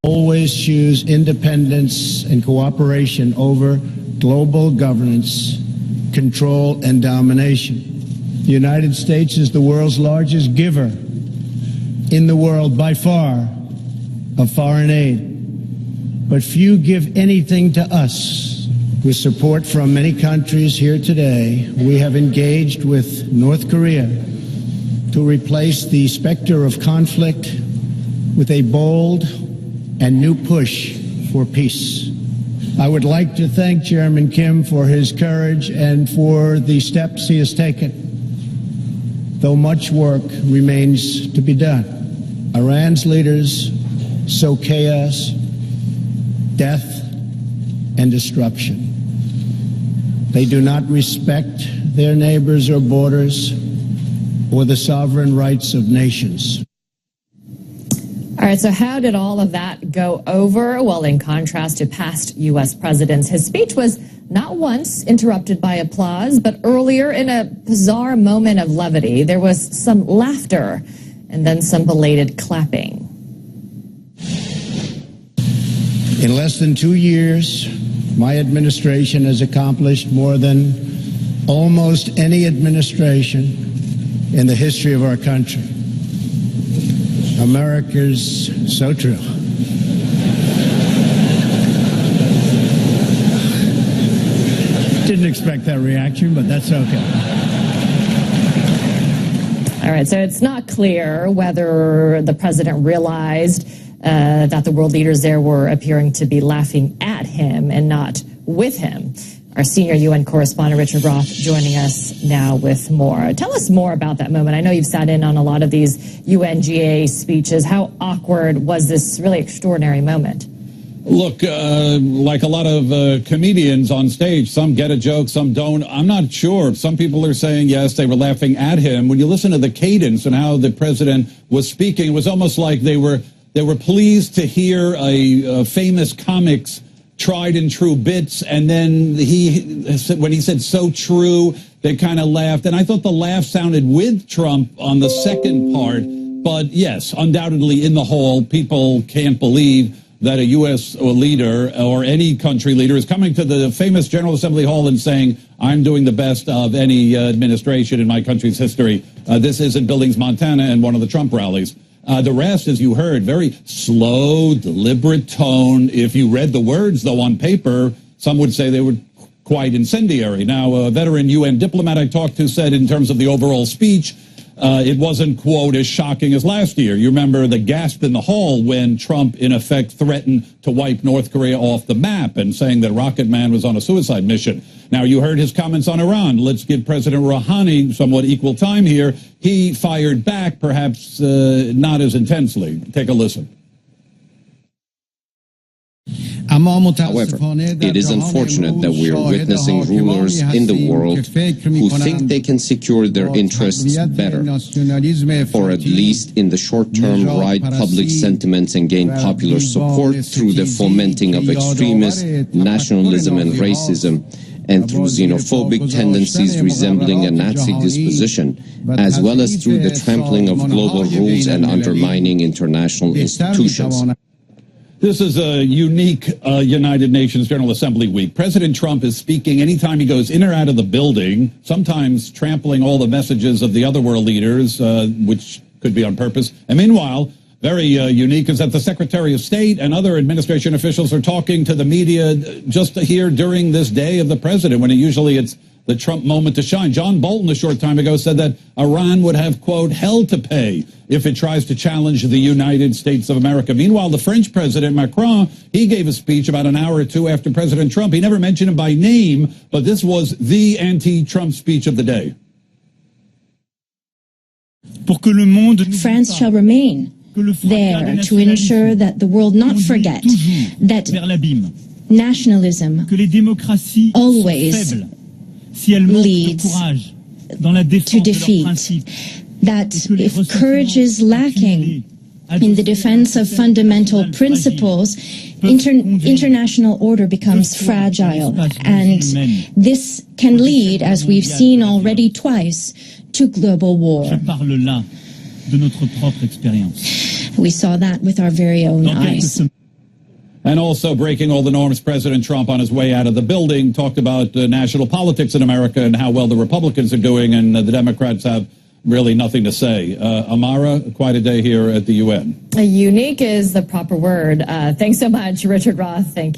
always choose independence and cooperation over global governance, control, and domination. The United States is the world's largest giver in the world by far of foreign aid. But few give anything to us. With support from many countries here today, we have engaged with North Korea to replace the specter of conflict with a bold and new push for peace. I would like to thank Chairman Kim for his courage and for the steps he has taken, though much work remains to be done. Iran's leaders sow chaos, death, and destruction. They do not respect their neighbors or borders or the sovereign rights of nations. All right, so how did all of that go over? Well, in contrast to past U.S. presidents, his speech was not once interrupted by applause, but earlier in a bizarre moment of levity, there was some laughter and then some belated clapping. In less than 2 years, my administration has accomplished more than almost any administration in the history of our country. America's so true. Didn't expect that reaction, but that's okay. All right, so it's not clear whether the president realized that the world leaders there were appearing to be laughing at him and not with him. Our senior UN correspondent, Richard Roth, joining us now with more. Tell us more about that moment. I know you've sat in on a lot of these UNGA speeches. How awkward was this really extraordinary moment? Look, like a lot of comedians on stage, some get a joke, some don't. I'm not sure. Some people are saying, yes, they were laughing at him. When you listen to the cadence and how the president was speaking, it was almost like they were pleased to hear a famous comics tried and true bits, and then when he said so true, they kind of laughed. And I thought the laugh sounded with Trump on the second part. But yes, undoubtedly in the whole, people can't believe that a U.S. leader or any country leader is coming to the famous General Assembly Hall and saying, I'm doing the best of any administration in my country's history. This is in Billings, Montana, and one of the Trump rallies. The rest, as you heard, very slow, deliberate tone. If you read the words, though, on paper, some would say they were quite incendiary. Now, a veteran UN diplomat I talked to said in terms of the overall speech, it wasn't, quote, as shocking as last year. You remember the gasp in the hall when Trump, in effect, threatened to wipe North Korea off the map and saying that Rocket Man was on a suicide mission. Now, you heard his comments on Iran. Let's give President Rouhani somewhat equal time here. He fired back, perhaps not as intensely. Take a listen. However, it is unfortunate that we are witnessing rulers in the world who think they can secure their interests better, or at least in the short term ride public sentiments and gain popular support through the fomenting of extremist nationalism and racism, and through xenophobic tendencies resembling a Nazi disposition, as well as through the trampling of global rules and undermining international institutions. This is a unique United Nations General Assembly week. President Trump is speaking anytime he goes in or out of the building, sometimes trampling all the messages of the other world leaders, which could be on purpose. And meanwhile, very unique is that the Secretary of State and other administration officials are talking to the media just here during this day of the president, when usually it's the Trump moment to shine. John Bolton a short time ago said that Iran would have, quote, hell to pay if it tries to challenge the United States of America. Meanwhile, the French President Macron, he gave a speech about an hour or two after President Trump. He never mentioned him by name, but this was the anti-Trump speech of the day. France shall remain there to ensure that the world not forget that nationalism always leads to defeat, that if courage is lacking in the defense of fundamental principles, international order becomes fragile, and this can lead, as we've seen already twice, to global war. We saw that with our very own eyes. And also breaking all the norms, President Trump on his way out of the building talked about national politics in America and how well the Republicans are doing, and the Democrats have really nothing to say. Amara, quite a day here at the UN. Unique is the proper word. Thanks so much, Richard Roth. Thank you.